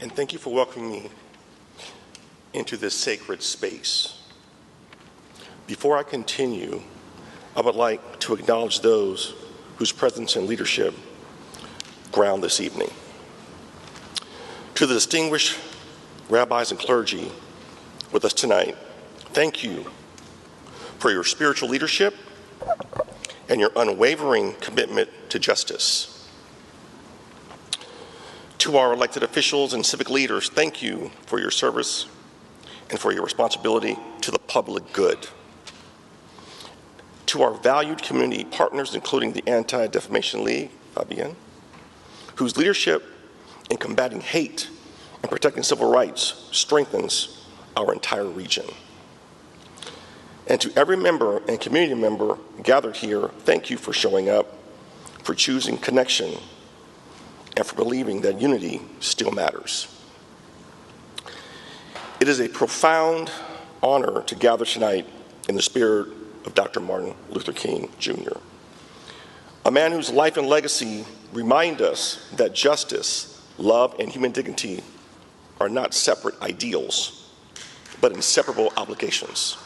and thank you for welcoming me into this sacred space. Before I continue, I would like to acknowledge those whose presence and leadership ground this evening. To the distinguished rabbis and clergy with us tonight, thank you for your spiritual leadership and your unwavering commitment to justice. To our elected officials and civic leaders, thank you for your service and for your responsibility to the public good. To our valued community partners, including the Anti-Defamation League, Fabienne, whose leadership in combating hate and protecting civil rights strengthens our entire region. And to every member and community member gathered here, thank you for showing up, for choosing connection, and for believing that unity still matters. It is a profound honor to gather tonight in the spirit of Dr. Martin Luther King, Jr., a man whose life and legacy remind us that justice, love, and human dignity are not separate ideals, but inseparable obligations.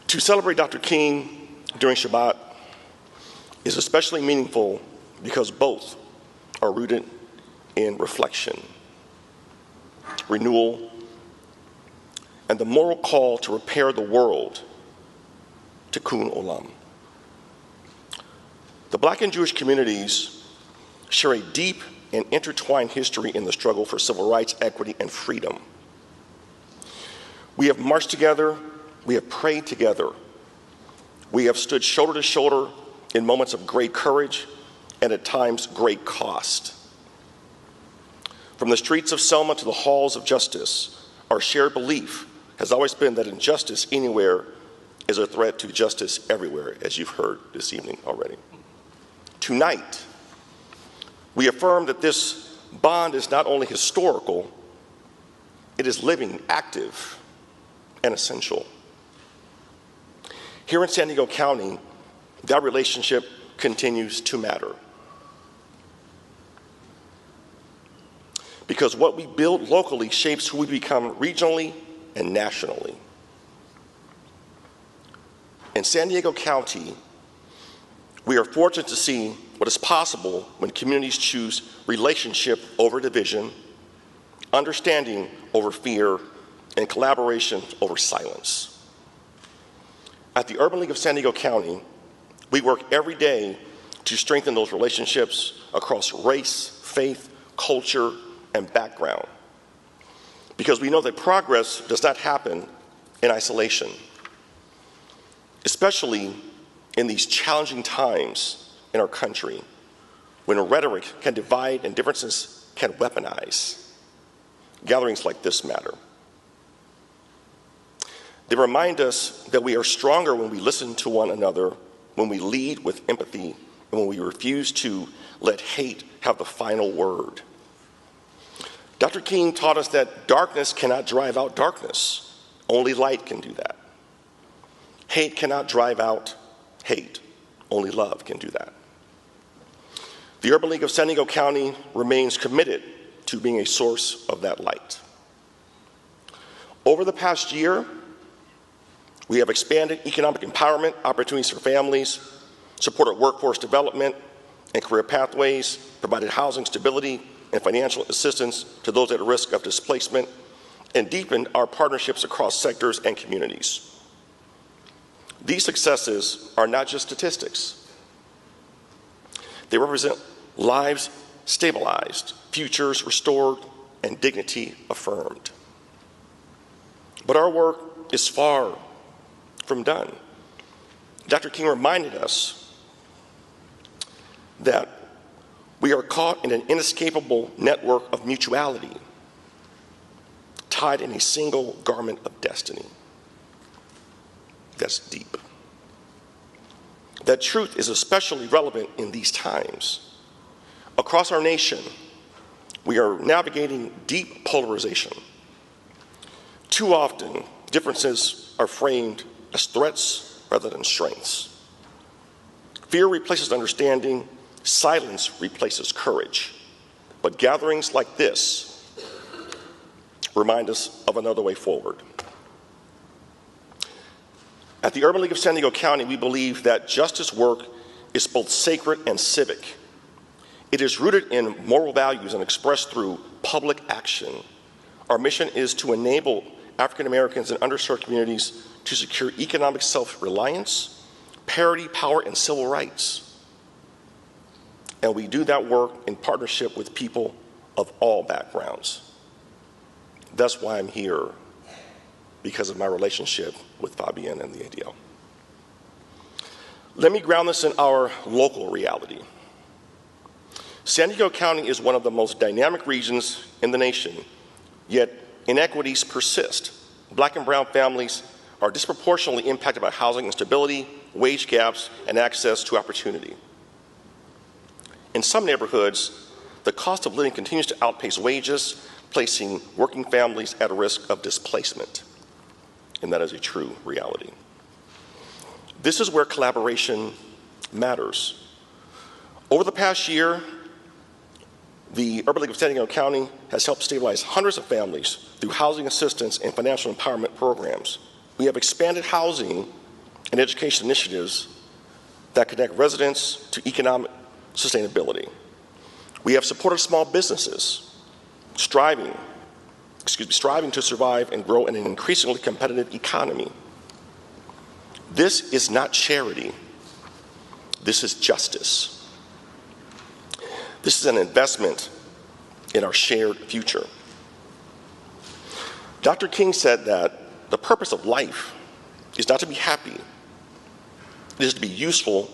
To celebrate Dr. King during Shabbat is especially meaningful because both are rooted in reflection, renewal, and the moral call to repair the world, tikkun olam. The Black and Jewish communities share a deep and intertwined history in the struggle for civil rights, equity, and freedom. We have marched together, we have prayed together, we have stood shoulder to shoulder in moments of great courage and at times great cost. From the streets of Selma to the halls of justice, our shared belief has always been that injustice anywhere is a threat to justice everywhere, as you've heard this evening already. Tonight, we affirm that this bond is not only historical, it is living, active, and essential. Here in San Diego County, that relationship continues to matter. Because what we build locally shapes who we become regionally and nationally. In San Diego County, we are fortunate to see what is possible when communities choose relationship over division, understanding over fear, and collaboration over silence. At the Urban League of San Diego County, we work every day to strengthen those relationships across race, faith, culture, and background. Because we know that progress does not happen in isolation, especially in these challenging times in our country, when rhetoric can divide and differences can weaponize. Gatherings like this matter. They remind us that we are stronger when we listen to one another, when we lead with empathy, and when we refuse to let hate have the final word. Dr. King taught us that darkness cannot drive out darkness. Only light can do that. Hate cannot drive out hate. Only love can do that. The Urban League of San Diego County remains committed to being a source of that light. Over the past year, we have expanded economic empowerment opportunities for families, supported workforce development and career pathways, provided housing stability and financial assistance to those at risk of displacement, and deepened our partnerships across sectors and communities. These successes are not just statistics. They represent lives stabilized, futures restored, and dignity affirmed. But our work is far from done. Dr. King reminded us that we are caught in an inescapable network of mutuality, tied in a single garment of destiny. That's deep. That truth is especially relevant in these times. Across our nation, we are navigating deep polarization. Too often, differences are framed as threats rather than strengths. Fear replaces understanding, silence replaces courage, But gatherings like this remind us of another way forward. At the Urban League of San Diego County, we believe that justice work is both sacred and civic. It is rooted in moral values and expressed through public action. Our mission is to enable African Americans and underserved communities to secure economic self-reliance, parity, power, and civil rights. And we do that work in partnership with people of all backgrounds. That's why I'm here, because of my relationship with Fabienne and the ADL. Let me ground this in our local reality. San Diego County is one of the most dynamic regions in the nation, yet inequities persist. Black and brown families are disproportionately impacted by housing instability, wage gaps, and access to opportunity. In some neighborhoods, the cost of living continues to outpace wages, placing working families at a risk of displacement. And that is a true reality. This is where collaboration matters. Over the past year, the Urban League of San Diego County has helped stabilize hundreds of families through housing assistance and financial empowerment programs. We have expanded housing and education initiatives that connect residents to economic sustainability. We have supported small businesses striving to survive and grow in an increasingly competitive economy. This is not charity. This is justice. This is an investment in our shared future. Dr. King said that the purpose of life is not to be happy. It is to be useful,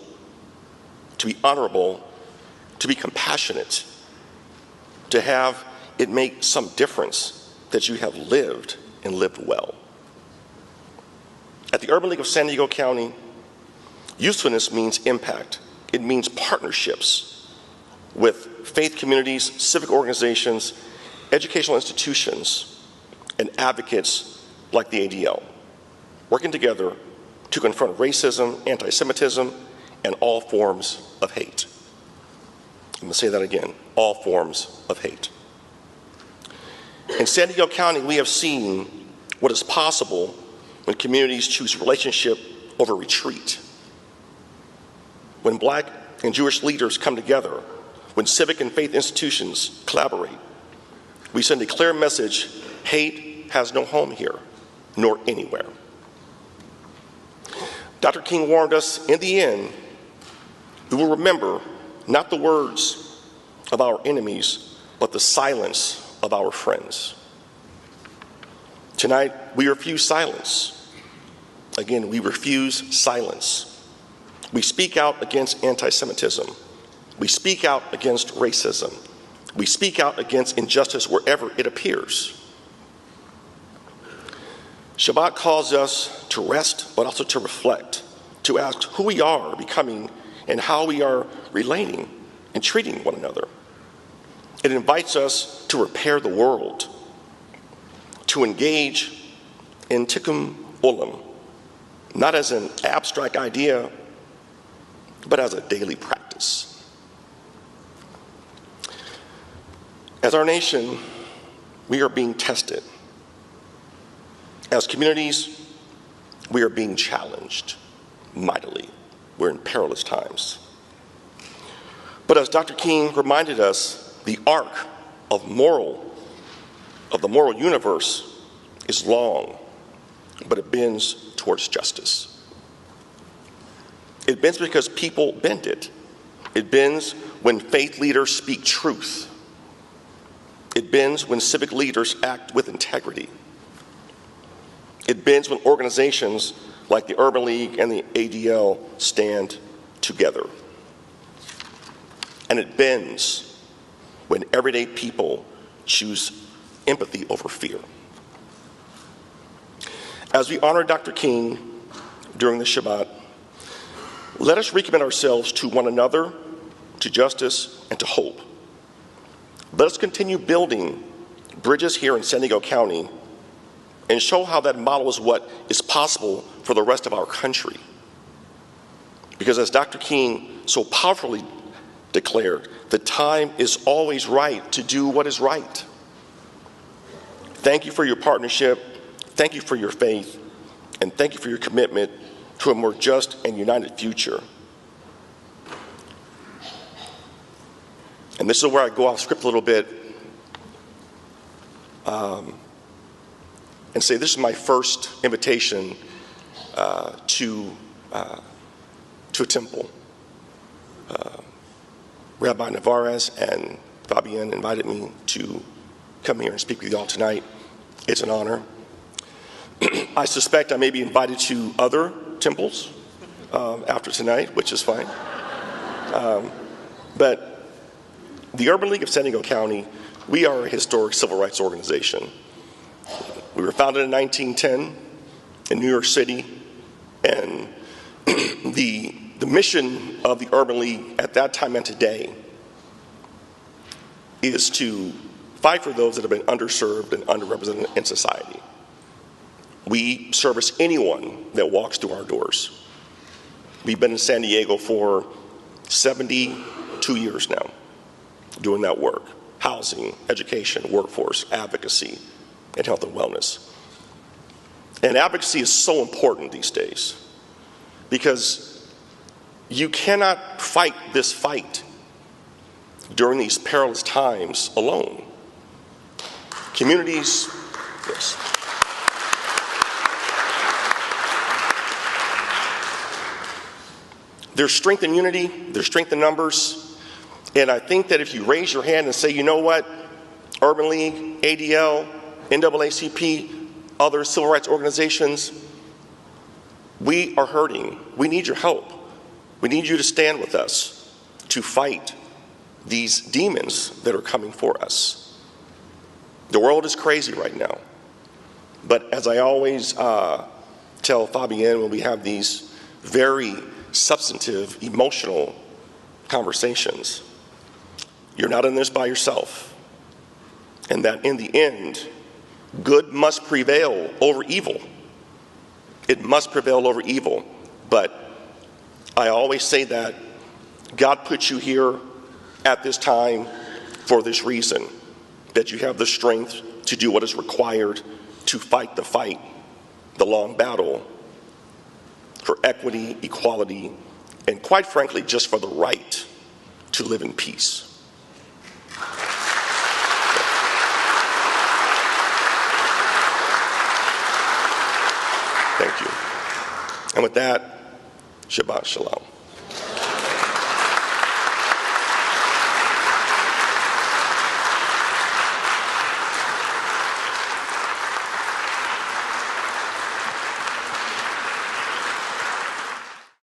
to be honorable, to be compassionate, to have it make some difference that you have lived and lived well. At the Urban League of San Diego County, usefulness means impact. It means partnerships with faith communities, civic organizations, educational institutions, and advocates like the ADL, working together to confront racism, anti-Semitism, and all forms of hate. I'm going to say that again, all forms of hate. In San Diego County, we have seen what is possible when communities choose relationship over retreat. When Black and Jewish leaders come together, when civic and faith institutions collaborate, we send a clear message: hate has no home here, nor anywhere. Dr. King warned us, in the end, we will remember not the words of our enemies, but the silence of our friends. Tonight, we refuse silence. Again, we refuse silence. We speak out against anti-Semitism. We speak out against racism. We speak out against injustice wherever it appears. Shabbat calls us to rest, but also to reflect, to ask who we are becoming and how we are relating and treating one another. It invites us to repair the world, to engage in tikkun olam, not as an abstract idea, but as a daily practice. As our nation, we are being tested. As communities, we are being challenged mightily. We're in perilous times. But as Dr. King reminded us, the arc of the moral universe is long, but it bends towards justice. It bends because people bend it. It bends when faith leaders speak truth. It bends when civic leaders act with integrity. It bends when organizations like the Urban League and the ADL stand together. And it bends when everyday people choose empathy over fear. As we honor Dr. King during the Shabbat, let us recommit ourselves to one another, to justice, and to hope. Let us continue building bridges here in San Diego County and show how that model is what is possible for the rest of our country. Because as Dr. King so powerfully declared, "The time is always right to do what is right." Thank you for your partnership, thank you for your faith, and thank you for your commitment to a more just and united future. And this is where I go off script a little bit and say this is my first invitation to a temple. Rabbi Navarez and Fabienne invited me to come here and speak with you all tonight. It's an honor. I suspect I may be invited to other temples after tonight, which is fine. But the Urban League of San Diego County, we are a historic civil rights organization. We were founded in 1910 in New York City, and the mission of the Urban League at that time and today is to fight for those that have been underserved and underrepresented in society. We service anyone that walks through our doors. We've been in San Diego for 72 years now, doing that work: housing, education, workforce, advocacy, and health and wellness. And advocacy is so important these days because you cannot fight this fight during these perilous times alone. Communities, yes. There's strength in unity, there's strength in numbers, and I think that if you raise your hand and say, you know what, Urban League, ADL, NAACP, other civil rights organizations, we are hurting. We need your help. We need you to stand with us to fight these demons that are coming for us. The world is crazy right now. But as I always tell Fabienne when we have these very substantive, emotional conversations, you're not in this by yourself. And that in the end, good must prevail over evil. It must prevail over evil. But I always say that God put you here at this time for this reason, that you have the strength to do what is required to fight the fight, the long battle for equity, equality, and quite frankly, just for the right to live in peace. Thank you. And with that, Shabbat Shalom.